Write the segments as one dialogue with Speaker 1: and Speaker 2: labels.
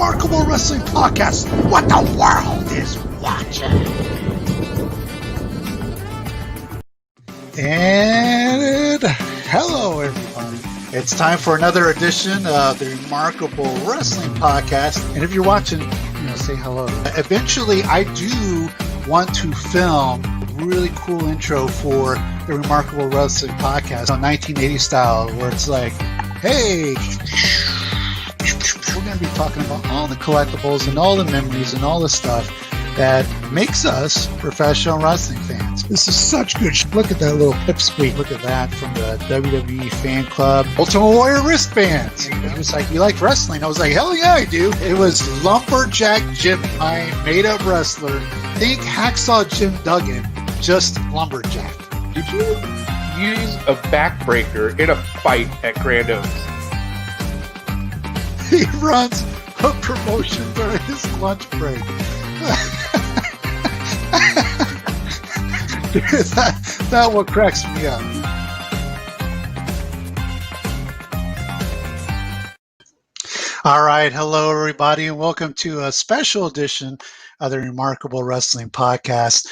Speaker 1: Remarkable Wrestling Podcast. What the world is watching. And hello, everyone. It's time for another edition of the Remarkable Wrestling Podcast. And if you're watching, say hello. Eventually, I do want to film a really cool intro for the Remarkable Wrestling Podcast on 1980 style, where it's like, hey, we're going to be talking about all the collectibles and all the memories and all the stuff that makes us professional wrestling fans. This is such good shit. Look at that little pipsqueak. Look at that from the WWE fan club. Ultimate Warrior wristbands. He was like, you like wrestling? I was like, hell yeah, I do. It was Lumberjack Jim, my made-up wrestler. Think Hacksaw Jim Duggan, just Lumberjack.
Speaker 2: Did you use a backbreaker in a fight at Grand Oaks?
Speaker 1: He runs a promotion during his lunch break. That what cracks me up. All right, hello everybody, and welcome to a special edition of the Remarkable Wrestling Podcast.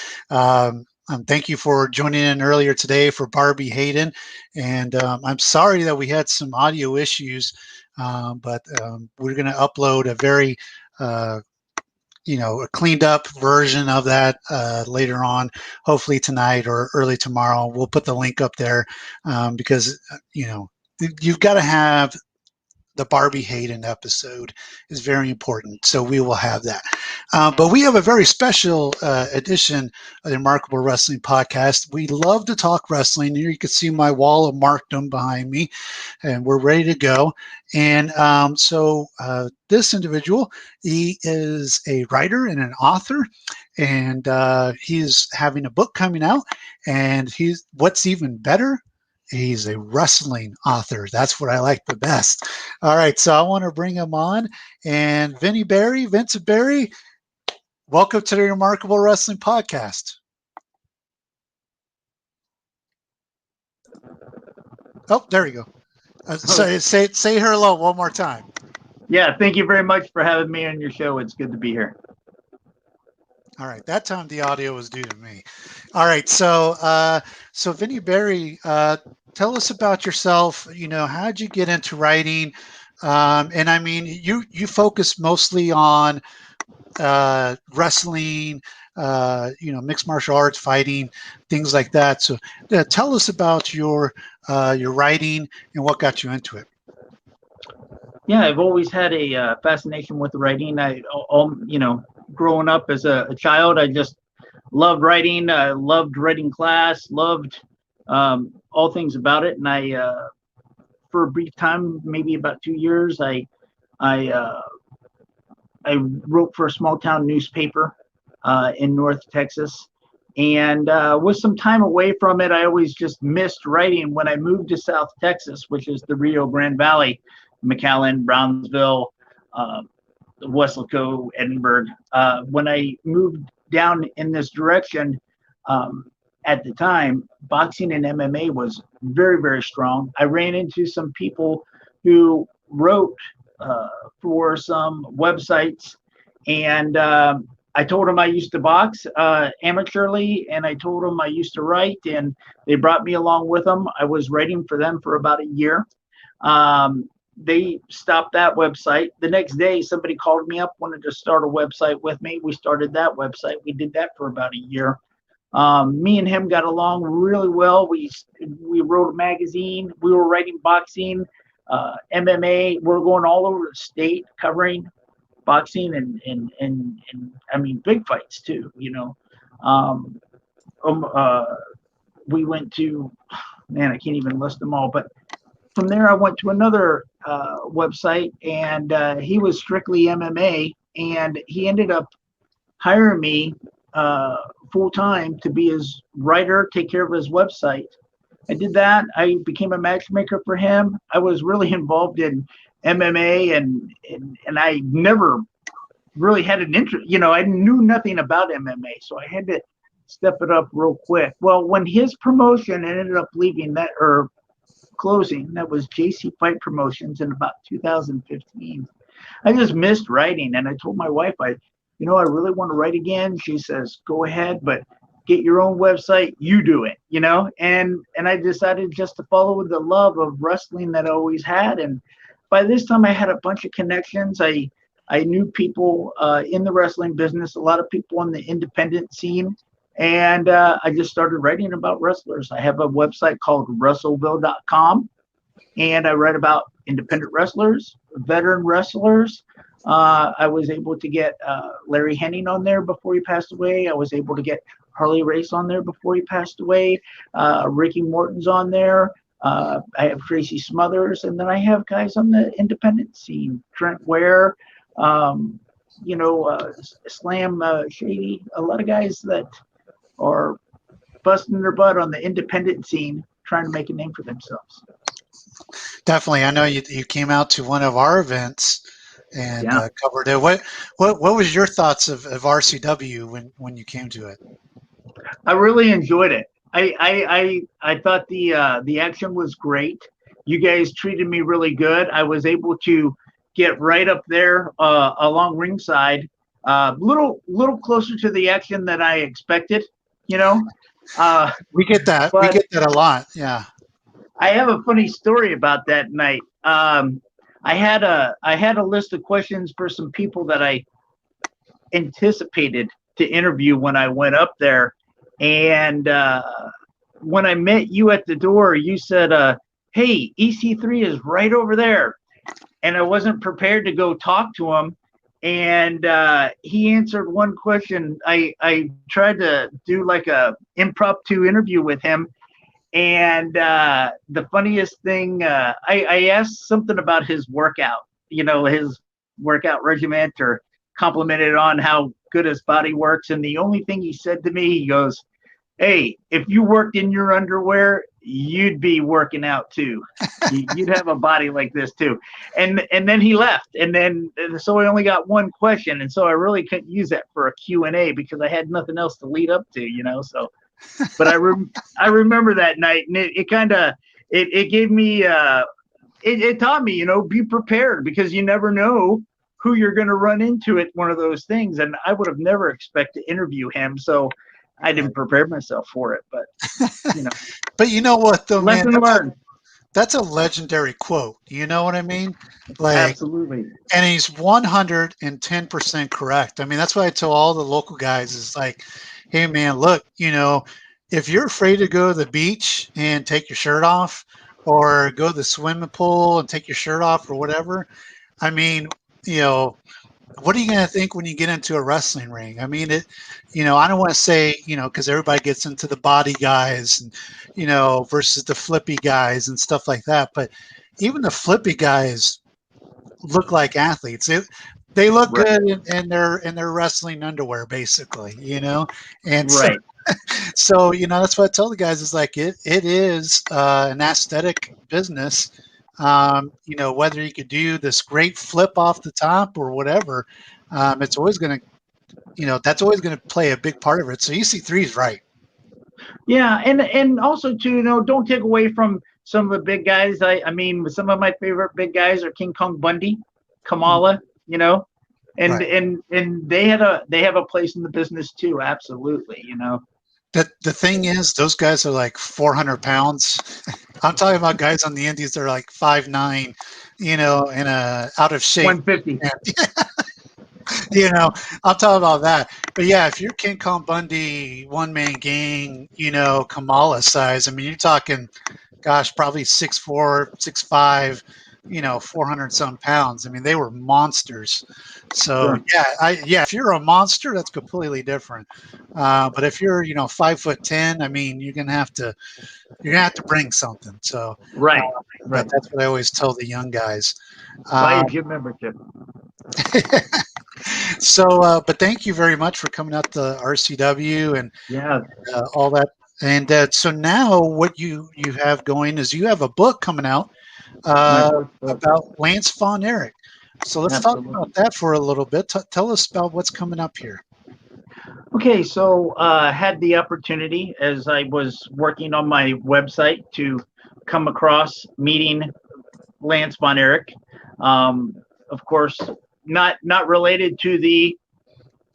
Speaker 1: Thank you for joining in earlier today for Barbie Hayden, and I'm sorry that we had some audio issues, but we're going to upload a very a cleaned up version of that later on, hopefully tonight or early tomorrow. We'll put the link up there because, you've got to have the Barbie Hayden episode is very important. So we will have that. But we have a very special edition of the Remarkable Wrestling Podcast. We love to talk wrestling. Here you can see my wall of markdom behind me, and we're ready to go. And so this individual, he is a writer and an author, and he's having a book coming out. And what's even better, he's a wrestling author. That's what I like the best. All right, so I want to bring him on. And Vinny Berry, Vincent Berry, welcome to the Remarkable Wrestling Podcast. Oh, there you go. Say hello one more time.
Speaker 3: Yeah, thank you very much for having me on your show. It's good to be here.
Speaker 1: All right, that time the audio was due to me. All right, so Vinny Berry, tell us about yourself. How'd you get into writing? And I mean, you focus mostly on wrestling, mixed martial arts, fighting, things like that. So tell us about your writing and what got you into it.
Speaker 3: Yeah, I've always had a fascination with writing. Growing up as a child, I just loved writing. I loved writing class, loved all things about it. And I, for a brief time, maybe about 2 years, I wrote for a small town newspaper in North Texas. And with some time away from it, I always just missed writing. When I moved to South Texas, which is the Rio Grande Valley, McAllen, Brownsville, Weslaco, Edinburgh. When I moved down in this direction, at the time, boxing and MMA was very, very strong. I ran into some people who wrote for some websites, and I told them I used to box amateurly, and I told them I used to write, and they brought me along with them. I was writing for them for about a year. They stopped that website. The next day, somebody called me up, wanted to start a website with me. We started that website. We did that for about a year. Me and him got along really well. We wrote a magazine. We were writing boxing, MMA. We're going all over the state covering boxing and I mean, big fights too, we went to, man, I can't even list them all, but from there, I went to another website, and he was strictly MMA, and he ended up hiring me full time to be his writer, take care of his website. I did that. I became a matchmaker for him. I was really involved in MMA, and I never really had an interest. I knew nothing about MMA, so I had to step it up real quick. Well, when his promotion ended up leaving closing, that was JC Fight Promotions in about 2015. I just missed writing. And I told my wife, I really want to write again. She says, go ahead, but get your own website. You do it, And I decided just to follow with the love of wrestling that I always had. And by this time, I had a bunch of connections. I knew people in the wrestling business, a lot of people on the independent scene. And I just started writing about wrestlers. I have a website called Russellville.com, and I write about independent wrestlers, veteran wrestlers. I was able to get Larry Henning on there before he passed away. I was able to get Harley Race on there before he passed away. Ricky Morton's on there. I have Tracy Smothers, and then I have guys on the independent scene, Trent Ware, Slam Shady, a lot of guys that are busting their butt on the independent scene, trying to make a name for themselves.
Speaker 1: Definitely. I know you came out to one of our events and covered it. What was your thoughts of RCW when you came to it?
Speaker 3: I really enjoyed it. I thought the action was great. You guys treated me really good. I was able to get right up there along ringside, little closer to the action than I expected.
Speaker 1: We get that. We get that a lot. Yeah.
Speaker 3: I have a funny story about that night. I had a list of questions for some people that I anticipated to interview when I went up there. And when I met you at the door, you said, hey, EC3 is right over there. And I wasn't prepared to go talk to him. And he answered one question. I tried to do like a impromptu interview with him. And the funniest thing, I asked something about his workout, his workout regimen, or complimented on how good his body works. And the only thing he said to me, he goes, hey, if you worked in your underwear, you'd be working out too. You'd have a body like this too. And then he left. And so I only got one question. And so I really couldn't use that for a Q&A because I had nothing else to lead up to, so. But I remember that night, and it kind of it gave me it taught me, be prepared, because you never know who you're going to run into at one of those things. And I would have never expected to interview him, so I didn't prepare myself for it. But
Speaker 1: But you know what, though,
Speaker 3: lesson
Speaker 1: man,
Speaker 3: learned.
Speaker 1: That's a legendary quote. You know what I mean? Like,
Speaker 3: absolutely.
Speaker 1: And he's 110% correct. I mean, that's what I tell all the local guys is like, hey, man, look, if you're afraid to go to the beach and take your shirt off, or go to the swimming pool and take your shirt off, or whatever, I mean, what are you going to think when you get into a wrestling ring? I mean, I don't want to say, because everybody gets into the body guys and, versus the flippy guys and stuff like that. But even the flippy guys look like athletes. They look
Speaker 3: Right.
Speaker 1: good in their wrestling underwear, basically, and
Speaker 3: Right.
Speaker 1: So that's what I tell the guys is like, it is an aesthetic business. Whether you could do this great flip off the top or whatever, it's always going to, that's always going to play a big part of it. So EC3 is right.
Speaker 3: Yeah, and also too, don't take away from some of the big guys. I mean, some of my favorite big guys are King Kong Bundy, Kamala, and
Speaker 1: Right.
Speaker 3: and they have a place in the business too. Absolutely,
Speaker 1: The thing is, those guys are like 400 pounds. I'm talking about guys on the indies that are like 5'9", and out of shape.
Speaker 3: 150.
Speaker 1: I'm talking about that. But yeah, if you're King Kong Bundy, one man gang, Kamala size, I mean, you're talking, gosh, probably 6'4", 6'5", 400 some pounds. I mean, they were monsters. So
Speaker 3: Sure.
Speaker 1: if you're a monster, that's completely different. But if you're, 5'10", I mean, you're gonna have to bring something. So
Speaker 3: Right.
Speaker 1: But that's what I always tell the young guys.
Speaker 3: Buy a gym membership.
Speaker 1: So, but thank you very much for coming out to RCW and all that. And so now what you have going is you have a book coming out about Lance Von Erich. So let's talk about that for a little bit. Tell us about what's coming up here.
Speaker 3: Okay, so I had the opportunity as I was working on my website to come across meeting Lance Von Erich. of course, not related to the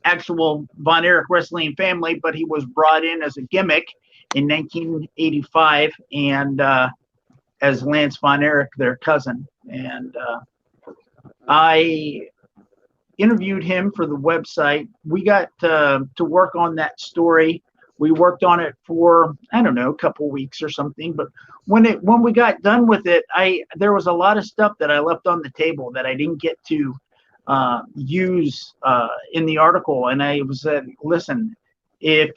Speaker 3: actual Von Erich wrestling family, but he was brought in as a gimmick in 1985, and as Lance Von Erich, their cousin. And I interviewed him for the website. We got to work on that story. We worked on it for, I don't know, a couple of weeks or something. But when we got done with it, there was a lot of stuff that I left on the table that I didn't get to use in the article. And I was said, listen, if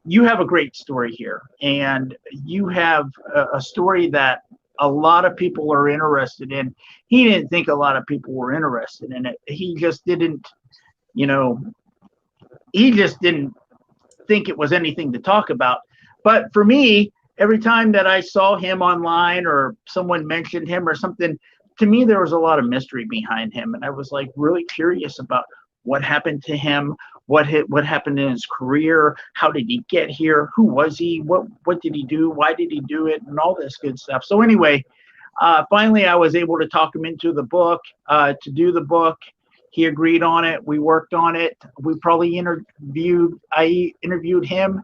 Speaker 3: you have a great story here, and you have a story that a lot of people are interested in. He didn't think a lot of people were interested in it. He just didn't, he just didn't think it was anything to talk about. But for me, every time that I saw him online or someone mentioned him or something, to me, there was a lot of mystery behind him. And I was like really curious about what happened to him, what happened in his career, how did he get here, who was he, what did he do, why did he do it, and all this good stuff. So anyway, finally I was able to talk him into the book, to do the book. He agreed on it. We worked on it. I interviewed him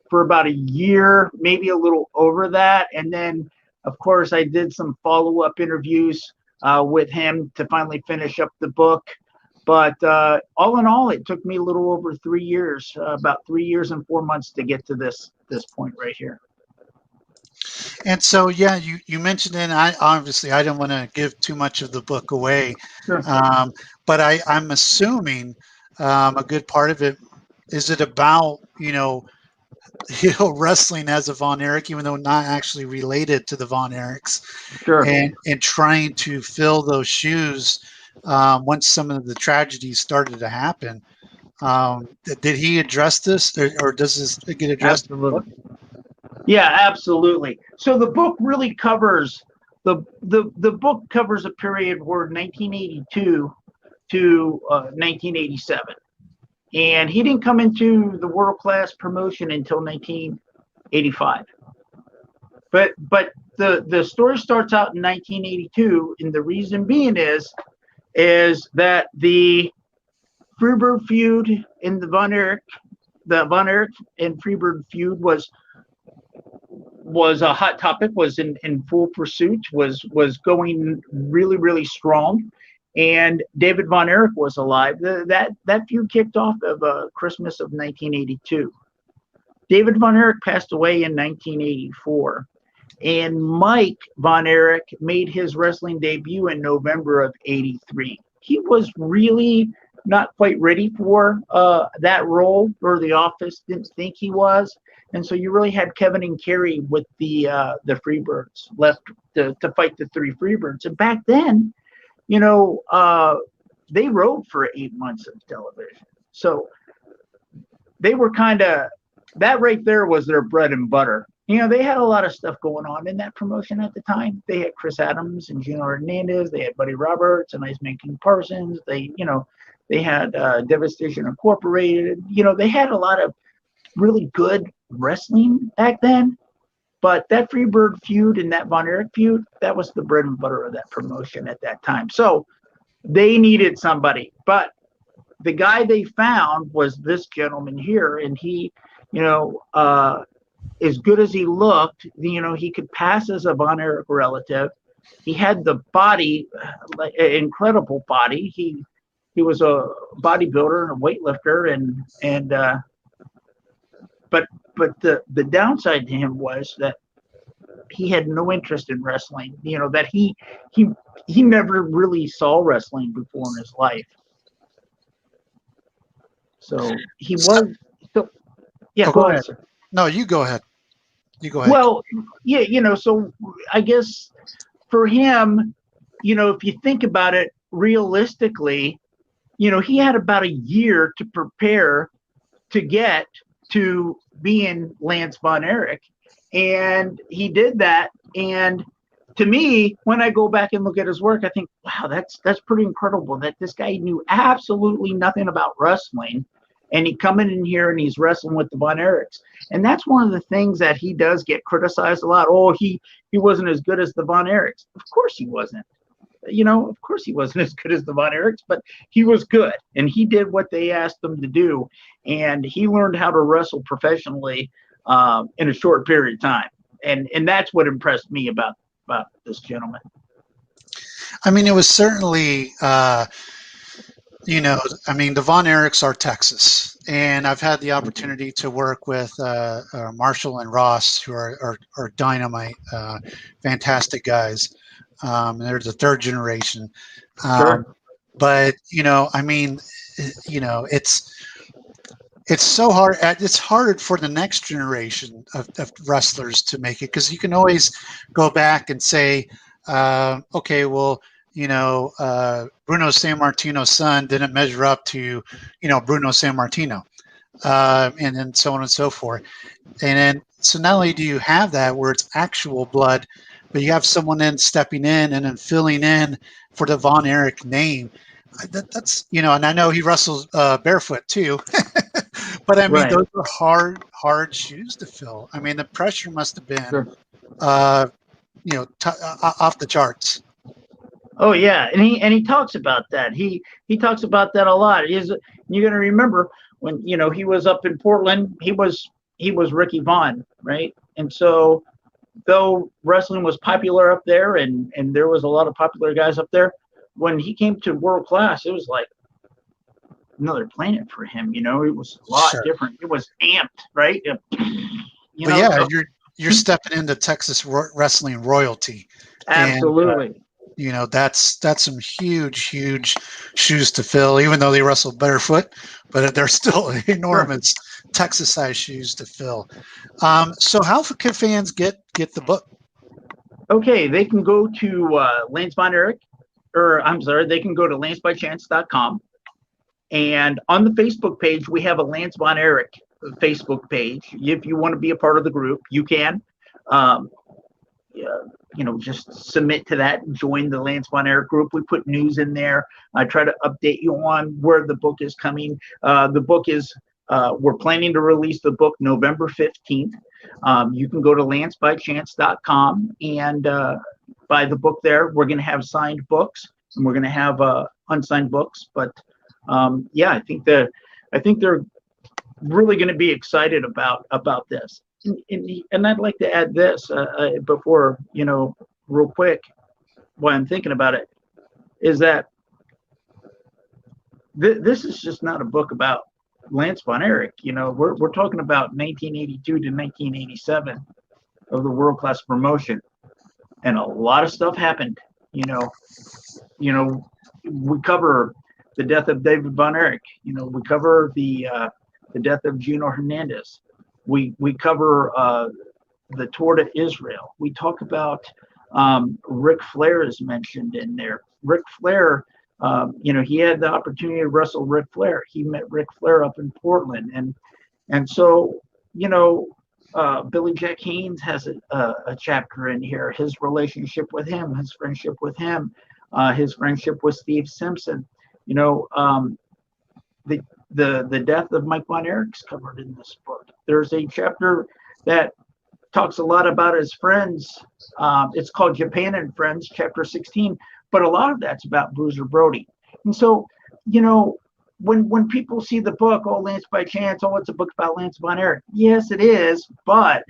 Speaker 3: for about a year, maybe a little over that. And then, of course, I did some follow-up interviews with him to finally finish up the book. But all in all, it took me a little over 3 years, about 3 years and 4 months to get to this point right here.
Speaker 1: And so, yeah, you mentioned it, and I didn't want to give too much of the book away.
Speaker 3: Sure.
Speaker 1: But I'm assuming a good part of it, is it about, wrestling as a Von Erich, even though not actually related to the Von Erichs,
Speaker 3: Sure.
Speaker 1: and trying to fill those shoes once some of the tragedies started to happen. Did he address this, or does this get addressed?
Speaker 3: Absolutely. Yeah, absolutely. So the book really covers the book covers a period where 1982 to 1987, and he didn't come into the world class promotion until 1985. But the story starts out in 1982, and the reason being is that the Freebird feud in the Von Erich and Freebird feud was a hot topic, was in full pursuit, was going really, really strong. And David Von Erich was alive. That feud kicked off of Christmas of 1982. David Von Erich passed away in 1984. And Mike Von Erich made his wrestling debut in November of 83. He was really not quite ready for that role or the office, didn't think he was. And so you really had Kevin and Kerry with the Freebirds left to fight the three Freebirds. And back then, they wrote for 8 months of television. So they were that right there was their bread and butter. They had a lot of stuff going on in that promotion at the time. They had Chris Adams and Gino Hernandez. They had Buddy Roberts and Iceman King Parsons. They had Devastation Incorporated. They had a lot of really good wrestling back then. But that Freebird feud and that Von Erich feud, that was the bread and butter of that promotion at that time. So they needed somebody. But the guy they found was this gentleman here, and he, as good as he looked, he could pass as a Von Erich relative. He had the body, like an incredible body. He was a bodybuilder and a weightlifter, but the downside to him was that he had no interest in wrestling. That he never really saw wrestling before in his life. So he was. So yeah, go ahead, sir.
Speaker 1: No, you go ahead.
Speaker 3: Well, yeah, so I guess for him, if you think about it realistically, he had about a year to prepare to get to being Lance Von Erich. And he did that. And to me, when I go back and look at his work, I think, wow, that's pretty incredible that this guy knew absolutely nothing about wrestling. And he coming in here and he's wrestling with the Von Erichs. And that's one of the things that he does get criticized a lot. Oh, he wasn't as good as the Von Erichs. Of course he wasn't. Of course he wasn't as good as the Von Erichs, but he was good, and he did what they asked him to do, and he learned how to wrestle professionally in a short period of time, and that's what impressed me about this gentleman.
Speaker 1: I mean, it was certainly, I mean, the Von Erichs are Texas, and I've had the opportunity to work with Marshall and Ross, who are dynamite, fantastic guys. They're the third generation.
Speaker 3: Sure.
Speaker 1: But, I mean, it's so hard. It's hard for the next generation of wrestlers to make it, because you can always go back and say, okay, well, Bruno Sammartino's son didn't measure up to, Bruno Sammartino, and then so on and so forth. And then, so not only do you have that where it's actual blood, but you have someone then stepping in and then filling in for the Von Erich name. That's, and I know he wrestles barefoot too, but I mean,
Speaker 3: Right.
Speaker 1: those are hard shoes to fill. I mean, the pressure must have been,
Speaker 3: Sure.
Speaker 1: Off the charts.
Speaker 3: Oh yeah, and he talks about that. He talks about that a lot. You're going to remember when he was up in Portland. He was Ricky Vaughn, right? And so, though wrestling was popular up there, and there was a lot of popular guys up there, when he came to world class, it was like another planet for him. It was a lot different. It was amped, right?
Speaker 1: But you're stepping into Texas wrestling royalty.
Speaker 3: Absolutely.
Speaker 1: And, that's some huge shoes to fill, even though they wrestle barefoot, but they're still enormous Texas-sized shoes to fill. So how can fans get the book?
Speaker 3: Okay, they can go to Lance Von Erich, they can go to lancebychance.com. And on the Facebook page, we have a Lance Von Erich Facebook page. If you want to be a part of the group, you can. Just submit to that and join the Lance Von Erich group. We put news in there. I try to update you on where the book is coming. The book is, we're planning to release the book November 15th. You can go to lancebychance.com and buy the book there. We're going to have signed books, and we're going to have unsigned books. But I think they're really going to be excited about this. And I'd like to add this before, real quick, while I'm thinking about it, is that this is just not a book about Lance Von Erich. We're talking about 1982 to 1987 of the world class promotion, and a lot of stuff happened. We cover the death of David Von Erich. We cover the death of Gino Hernandez. We cover the tour to Israel. We talk about Ric Flair is mentioned in there. Ric Flair, he had the opportunity to wrestle Ric Flair. He met Ric Flair up in Portland, and so Billy Jack Haynes has a chapter in here. His relationship with him, his friendship with him, his friendship with Steve Simpson. The death of Mike Von Erich's covered in this book. There's a chapter that talks a lot about his friends. It's called Japan and Friends, chapter 16. But a lot of that's about Bruiser Brody. And so, when people see the book, oh, Lance by Chance, oh, it's a book about Lance Von Erich. Yes, it is, but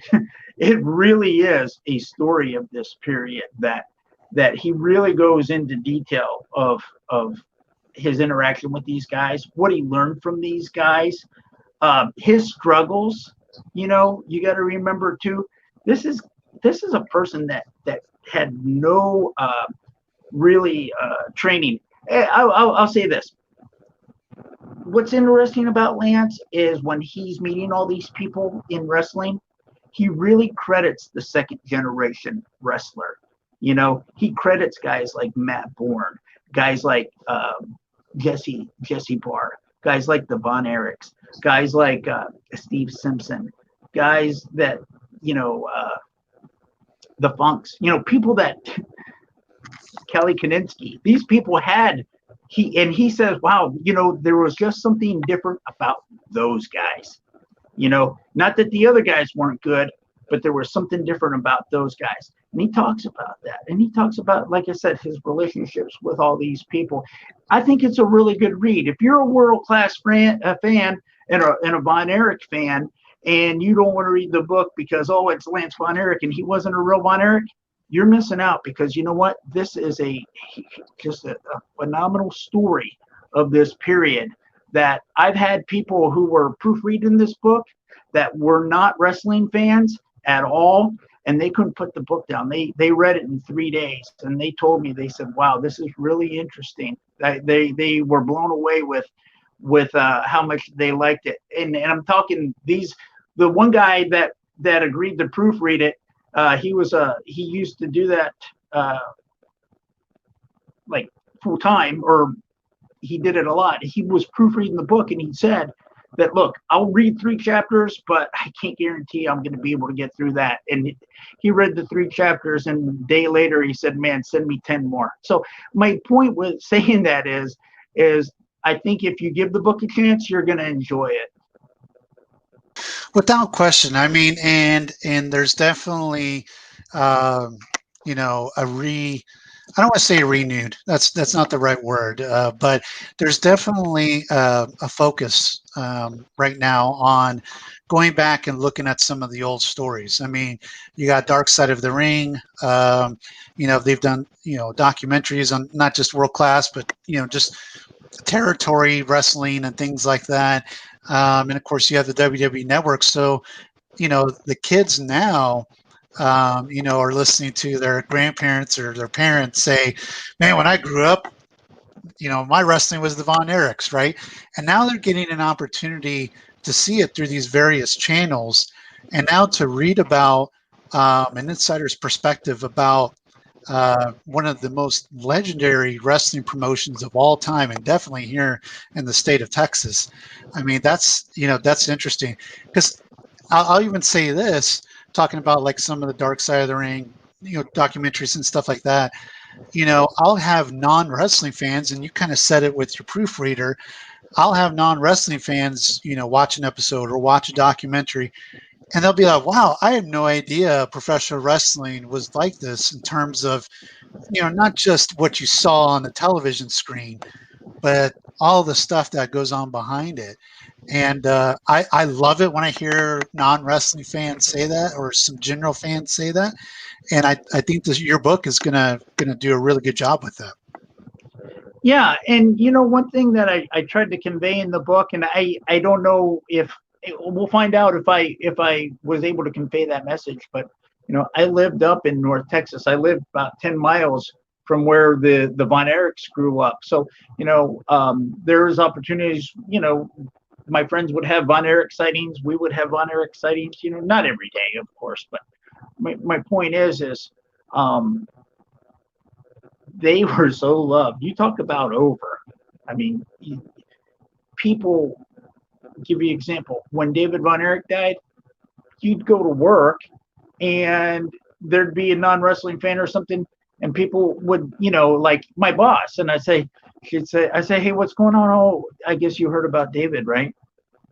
Speaker 3: it really is a story of this period that he really goes into detail of his interaction with these guys, what he learned from these guys, his struggles. You got to remember too, this is a person that had no really training. I'll say this. What's interesting about Lance is when he's meeting all these people in wrestling, he really credits the second generation wrestler. He credits guys like Matt Bourne, guys like Jesse Barr, guys like the Von Erichs, guys like Steve Simpson, guys that, the Funks, people that Kelly Kaninsky, these people had, he says, wow, there was just something different about those guys. Not that the other guys weren't good, but there was something different about those guys. And he talks about that. And he talks about, like I said, his relationships with all these people. I think it's a really good read. If you're a world-class fan and a Von Erich fan, and you don't want to read the book because, oh, it's Lance Von Erich and he wasn't a real Von Erich, you're missing out, because you know what? This is just a phenomenal story of this period, that I've had people who were proofreading this book that were not wrestling fans at all, and they couldn't put the book down. They read it in 3 days, and they told me, they said, wow, this is really interesting. They were blown away with how much they liked it. And I'm talking the one guy that agreed to proofread it, he used to do that like full time, or he did it a lot. He was proofreading the book, and he said that, look, I'll read 3 chapters, but I can't guarantee I'm going to be able to get through that. And he read the 3 chapters, and a day later he said, man, send me 10 more. So my point with saying that is I think if you give the book a chance, you're going to enjoy it.
Speaker 1: Without question. I mean, and there's definitely, you know, I don't want to say renewed. That's not the right word, but there's definitely a focus right now on going back and looking at some of the old stories. I mean, you got Dark Side of the Ring. You know, they've done, you know, documentaries on not just world class, but, you know, just territory wrestling and things like that. And of course, you have the WWE Network. So, you know, the kids now, you know, are listening to their grandparents or their parents say, man, when I grew up, you know, my wrestling was the Von Erichs, right? And now they're getting an opportunity to see it through these various channels, and now to read about an insider's perspective about one of the most legendary wrestling promotions of all time, and definitely here in the state of Texas. I mean, that's, you know, that's interesting, because I'll even say this, talking about like some of the Dark Side of the Ring, you know, documentaries and stuff like that. You know, I'll have non-wrestling fans, and you kind of said it with your proofreader. I'll have non-wrestling fans, you know, watch an episode or watch a documentary, and they'll be like, wow, I had no idea professional wrestling was like this, in terms of, you know, not just what you saw on the television screen, but all the stuff that goes on behind it. And I love it when I hear non-wrestling fans say that, or some general fans say that. And I think this, your book is gonna do a really good job with that.
Speaker 3: Yeah, and you know, one thing that I tried to convey in the book, and I don't know if we'll find out if I was able to convey that message, but you know, I lived up in North Texas. I lived about 10 miles from where the Von Erichs grew up. So, you know, there's opportunities, you know, my friends would have Von Erich sightings. We would have Von Erich sightings, you know, not every day, of course, but my point is they were so loved. You talk about over. I mean, people, give you an example. When David Von Erich died, you'd go to work and there'd be a non-wrestling fan or something, and people would, you know, like my boss, and I say, hey, what's going on? Oh, I guess you heard about David, right?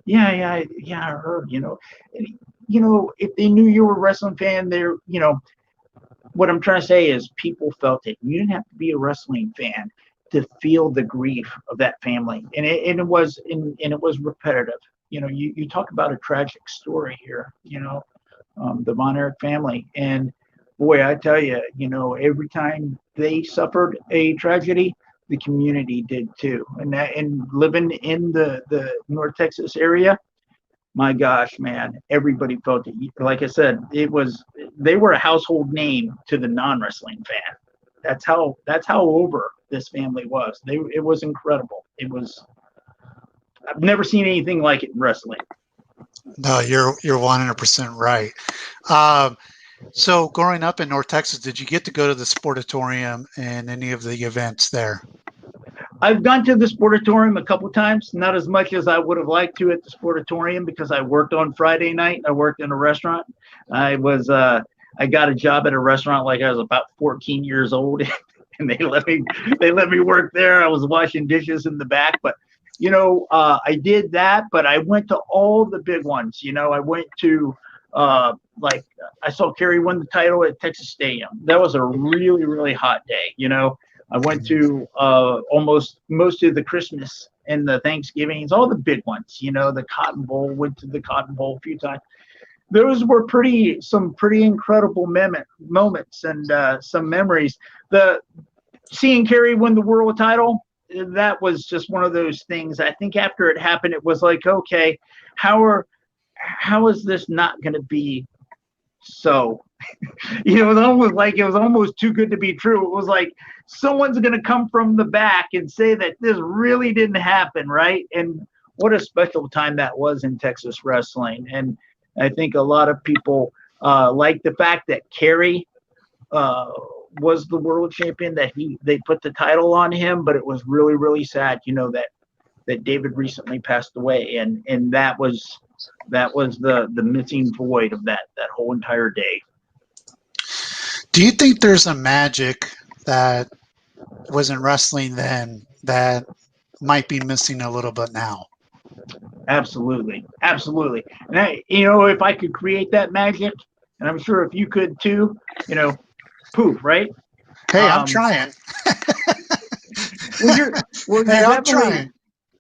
Speaker 3: Yeah, I heard, you know. And, you know, if they knew you were a wrestling fan, they're, you know, what I'm trying to say is people felt it. You didn't have to be a wrestling fan to feel the grief of that family, and it was repetitive. You know, you talk about a tragic story here. You know, the Von Erich family, and boy, I tell you, you know, every time they suffered a tragedy, the community did too. And living in the North Texas area, my gosh, man, everybody felt it. Like I said, they were a household name to the non-wrestling fan. That's how over this family was. It was incredible. I've never seen anything like it in wrestling.
Speaker 1: No, you're 100% right. So growing up in North Texas, did you get to go to the Sportatorium and any of the events there?
Speaker 3: I've gone to the Sportatorium a couple times, not as much as I would have liked to at the Sportatorium, because I worked on Friday night. I worked in a restaurant. I got a job at a restaurant like I was about 14 years old, and they let me work there. I was washing dishes in the back, but you know, I did that, but I went to all the big ones. You know, I went to Like I saw Kerry win the title at Texas Stadium. That was a really, really hot day. You know, I went to almost most of the Christmas and the Thanksgivings, all the big ones. You know, the Cotton Bowl, went to the Cotton Bowl a few times. Those were some pretty incredible moments and some memories. The seeing Kerry win the world title, that was just one of those things. I think after it happened, it was like, okay, how is this not going to be so? You know, it was almost too good to be true. It was like someone's going to come from the back and say that this really didn't happen, right? And what a special time that was in Texas wrestling. And I think a lot of people like the fact that Kerry was the world champion, that they put the title on him, but it was really, really sad, you know, that David recently passed away, and that was the missing void of that whole entire day.
Speaker 1: Do you think there's a magic that was in wrestling then that might be missing a little bit now?
Speaker 3: Absolutely. And you know, if I could create that magic, and I'm sure if you could too, you know, poof, right?
Speaker 1: Hey, I'm trying.
Speaker 3: I'm trying.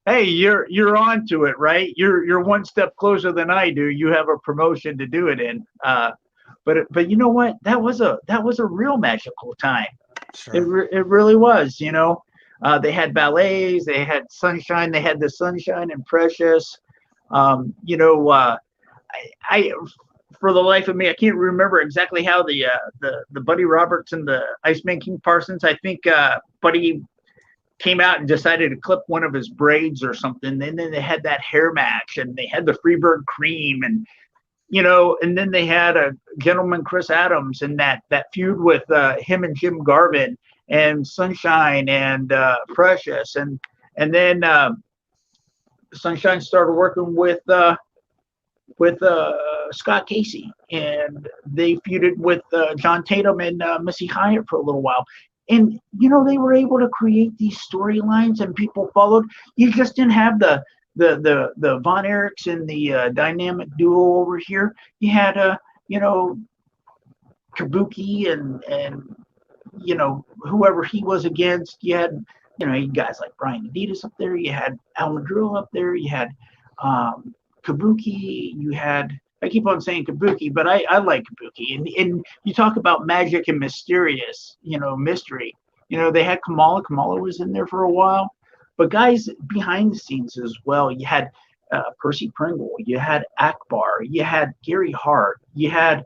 Speaker 3: Hey, you're on to it, right? You're one step closer than I do. You have a promotion to do it in. But you know what? That was a real magical time. Sure. It really was. You know, they had ballets, they had sunshine, they had the Sunshine and Precious. You know, I for the life of me, I can't remember exactly how the Buddy Roberts and the Iceman King Parsons. I think Buddy came out and decided to clip one of his braids or something. And then they had that hair match, and they had the Freebird cream, and you know, and then they had a Gentleman Chris Adams and that feud with him and Jim Garvin and Sunshine and Precious, and then Sunshine started working with Scott Casey, and they feuded with John Tatum and Missy Hyatt for a little while. And you know, they were able to create these storylines, and people followed. You just didn't have the Von Erichs and the dynamic duo over here. You had you know, Kabuki and you know, whoever he was against. You had, you know, guys like Brian Adidas up there. You had Al Madrill up there. You had Kabuki. You had, I keep on saying Kabuki, but I like Kabuki. And you talk about magic and mysterious, you know, mystery. You know, they had Kamala. Kamala was in there for a while. But guys behind the scenes as well, you had Percy Pringle, you had Akbar, you had Gary Hart, you had,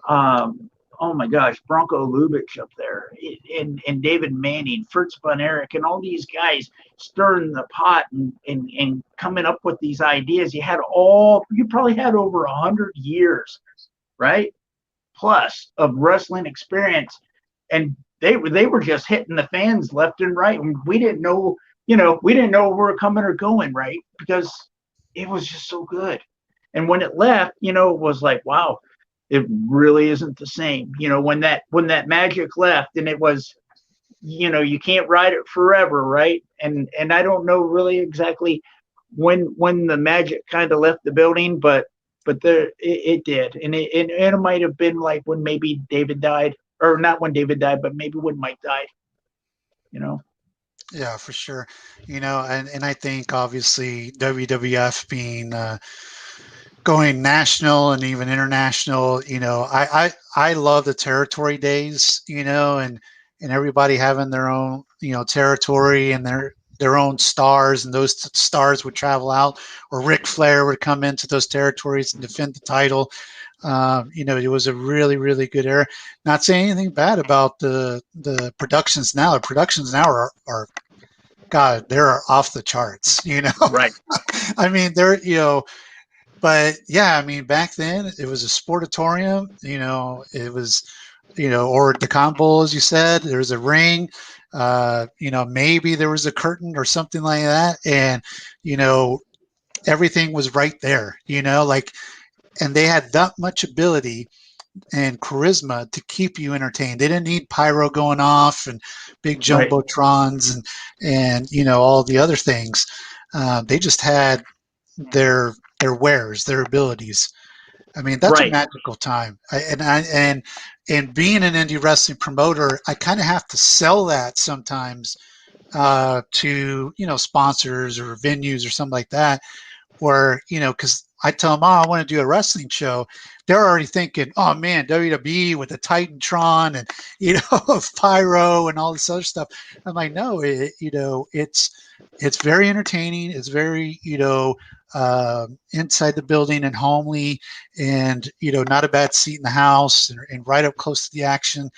Speaker 3: oh my gosh, Bronco Lubitsch up there, and David Manning, Fritz von Erich, and all these guys stirring the pot and coming up with these ideas. You probably had over 100 years, right, plus of wrestling experience, and they were just hitting the fans left and right, and we didn't know. You know, we didn't know if we were coming or going, right? Because it was just so good. And when it left, you know, it was like, wow, it really isn't the same. You know, when that magic left, and it was, you know, you can't ride it forever, right? And I don't know really exactly when the magic kind of left the building, but it did. And it might have been like when maybe David died, or not when David died, but maybe when Mike died, you know.
Speaker 1: Yeah, for sure. You know, and I think obviously WWF being going national and even international, you know, I love the territory days, you know, and everybody having their own, you know, territory and their own stars, and those stars would travel out, or Ric Flair would come into those territories and defend the title. You know, it was a really, really good era. Not saying anything bad about the productions now. The productions now are God, they're off the charts, you know?
Speaker 3: Right.
Speaker 1: I mean, they're, you know, but yeah, I mean, back then it was a sportatorium, you know, it was, you know, or the combo, as you said, there was a ring, you know, maybe there was a curtain or something like that. And, you know, everything was right there, you know, like, and they had that much ability and charisma to keep you entertained. They didn't need pyro going off and big jumbotrons and you know, all the other things. They just had their wares, their abilities. I mean, that's a
Speaker 3: Right.
Speaker 1: magical time. And being an indie wrestling promoter, I kind of have to sell that sometimes to sponsors or venues or something like that, where because I tell them, oh, I want to do a wrestling show. They're already thinking, oh man, WWE with the Titantron and pyro and all this other stuff. I'm like, no, it's very entertaining. It's very inside the building and homely, and not a bad seat in the house, and right up close to the action.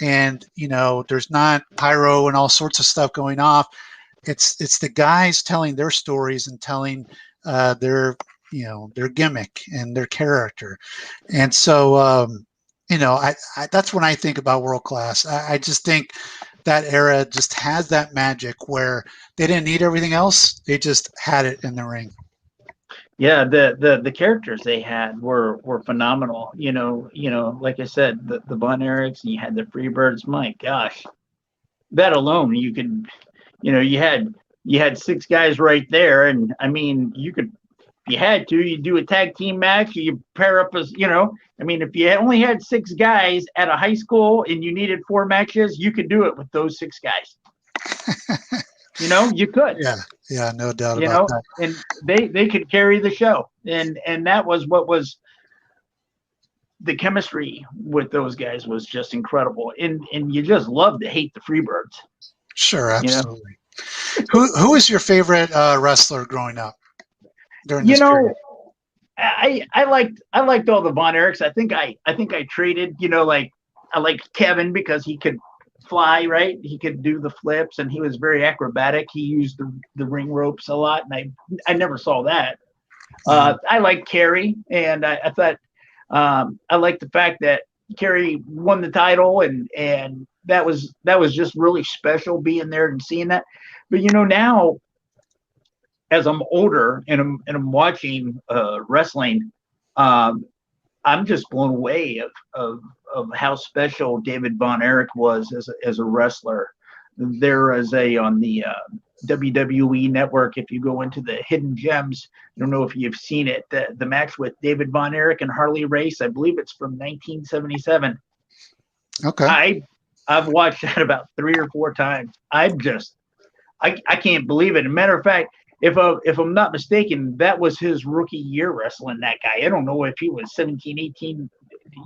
Speaker 1: And there's not pyro and all sorts of stuff going off. It's the guys telling their stories and telling their gimmick and their character. And so I that's when I think about world class. I just think that era just has that magic where they didn't need everything else, they just had it in the ring.
Speaker 3: Yeah, the characters they had were phenomenal. Like I said, the Von Erichs, and you had the Freebirds. My gosh, that alone, you could, you had six guys right there, and I mean, if you had to, you do a tag team match, you pair up as, I mean, if you only had six guys at a high school and you needed four matches, you could do it with those six guys. You could.
Speaker 1: Yeah, no doubt about that.
Speaker 3: And they could carry the show, and that was what was the chemistry with those guys was just incredible, and you just love to hate the Freebirds.
Speaker 1: Sure, absolutely. Who was your favorite wrestler growing up during this period?
Speaker 3: I liked all the Von Erichs. I think I traded, like I liked Kevin because he could fly, right? He could do the flips, and he was very acrobatic. He used the ring ropes a lot, and I never saw that. I liked Kerry, and I thought I liked the fact that Kerry won the title, and that was just really special being there and seeing that. But now, as I'm older and I'm watching wrestling, I'm just blown away of how special David Von Erich was as a wrestler. There is on the WWE network, if you go into the Hidden Gems, I don't know if you've seen it, the match with David Von Erich and Harley Race, I believe it's from 1977.
Speaker 1: Okay.
Speaker 3: I've watched that about 3 or 4 times. I can't believe it. As a matter of fact, if I'm not mistaken, that was his rookie year wrestling that guy. I don't know if he was 17, 18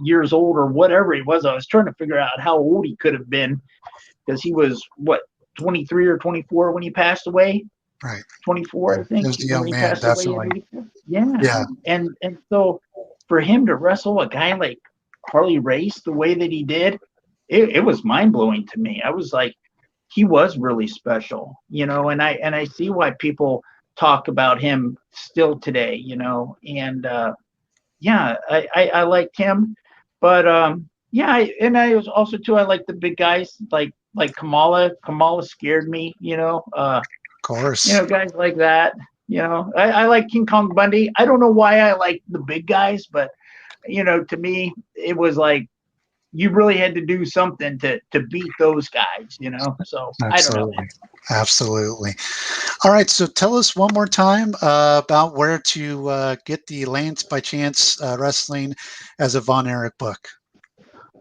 Speaker 3: years old or whatever he was. I was trying to figure out how old he could have been, because he was, 23 or 24 when he passed away?
Speaker 1: Right.
Speaker 3: 24, I think.
Speaker 1: He was a young man, definitely.
Speaker 3: Yeah. And so for him to wrestle a guy like Harley Race the way that he did, it was mind-blowing to me. I was like, he was really special, and I see why people talk about him still today, and I liked him, but I was also too, I like the big guys like Kamala. Kamala scared me,
Speaker 1: Of course.
Speaker 3: guys like that, I like King Kong Bundy. I don't know why I like the big guys, but to me it was like you really had to do something to beat those guys, so
Speaker 1: Absolutely.
Speaker 3: I don't know.
Speaker 1: Absolutely. All right, so tell us one more time about where to get the Lance by Chance Wrestling as a Von Erich book.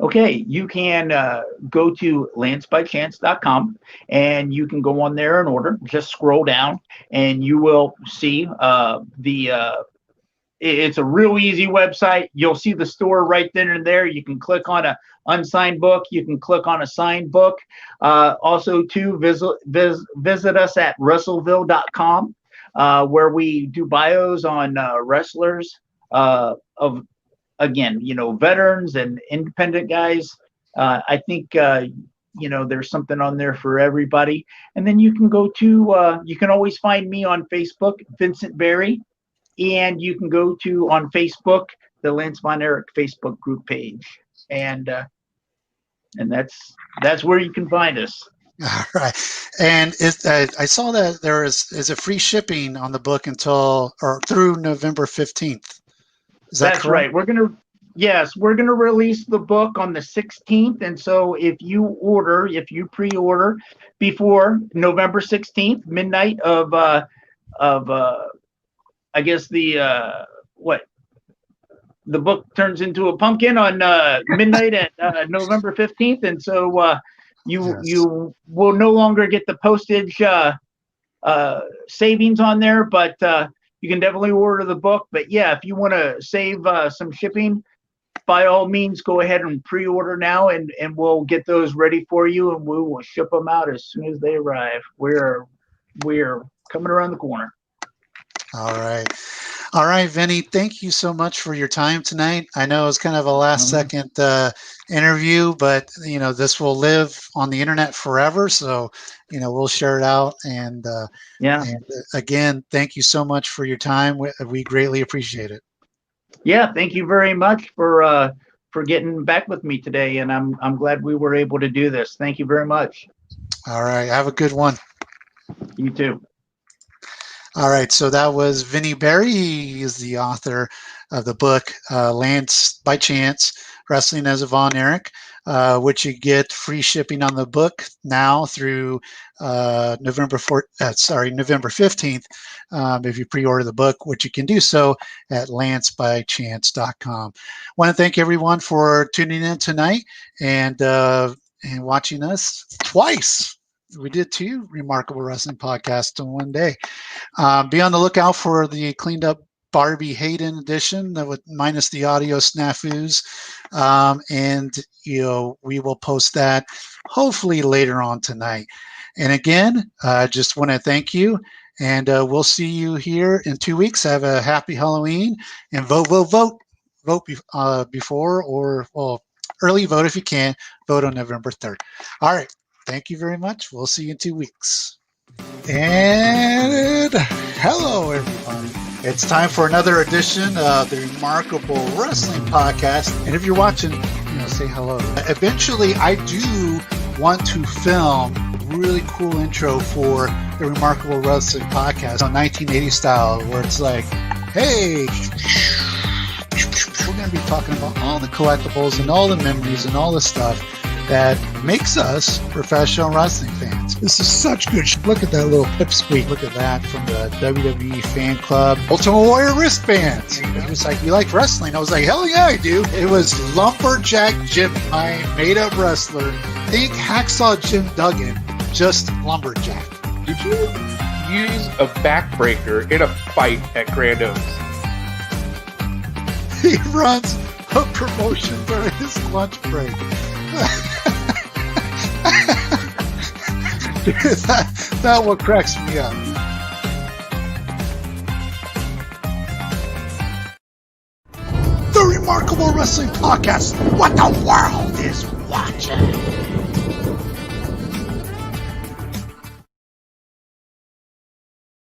Speaker 3: Okay, you can go to lancebychance.com, and you can go on there and order. Just scroll down and you will see it's a real easy website. You'll see the store right then and there. You can click on a unsigned book. You can click on a signed book. Also, too, visit us at Russellville.com, where we do bios on wrestlers of, again, veterans and independent guys. I think, there's something on there for everybody. And then you can go to, you can always find me on Facebook, Vincent Berry. And you can go to, on Facebook, the Lance Von Erich Facebook group page. And that's where you can find us.
Speaker 1: All right. And I saw that there is a free shipping on the book through November 15th. Is that
Speaker 3: That's
Speaker 1: correct?
Speaker 3: right. We're gonna release the book on the 16th, and so if you pre-order before November 16th, midnight of I guess the the book turns into a pumpkin on midnight at November 15th, and so you will no longer get the postage savings on there, but you can definitely order the book. But yeah, if you want to save some shipping, by all means, go ahead and pre-order now, and we'll get those ready for you, and we will ship them out as soon as they arrive. We're coming around the corner.
Speaker 1: All right, Vinny, thank you so much for your time tonight. I know it was kind of a last second interview, but this will live on the internet forever. So, we'll share it out. And and again, thank you so much for your time. We greatly appreciate it.
Speaker 3: Yeah, thank you very much for getting back with me today, and I'm glad we were able to do this. Thank you very much.
Speaker 1: All right, have a good one.
Speaker 3: You too.
Speaker 1: All right, so that was Vinnie Berry. He is the author of the book Lance by Chance, Wrestling as a Von Erich, which you get free shipping on the book now through November 15th. If you pre-order the book, which you can do so at lancebychance.com. Want to thank everyone for tuning in tonight and watching us twice. We did 2 remarkable wrestling podcasts in one day. Be on the lookout for the cleaned up Barbie Hayden edition with minus the audio snafus. And we will post that hopefully later on tonight. And again, just want to thank you. And we'll see you here in 2 weeks. Have a happy Halloween and vote before early vote if you can. Vote on November 3rd. All right. Thank you very much. We'll see you in 2 weeks. And hello, everybody. It's time for another edition of the Remarkable Wrestling Podcast. And if you're watching, say hello. Eventually, I do want to film a really cool intro for the Remarkable Wrestling Podcast on 1980 style, where it's like, hey, we're going to be talking about all the collectibles and all the memories and all the stuff that makes us professional wrestling fans. This is such good shit. Look at that little pipsqueak. Look at that from the WWE fan club. Ultimate Warrior wristbands. He was like, you like wrestling? I was like, hell yeah, I do. It was Lumberjack Jim, my made-up wrestler. Think Hacksaw Jim Duggan, just Lumberjack.
Speaker 2: Did you use a backbreaker in a fight at Grand Oaks?
Speaker 1: He runs a promotion during his lunch break. that what cracks me up. The Remarkable Wrestling Podcast. What the world is watching.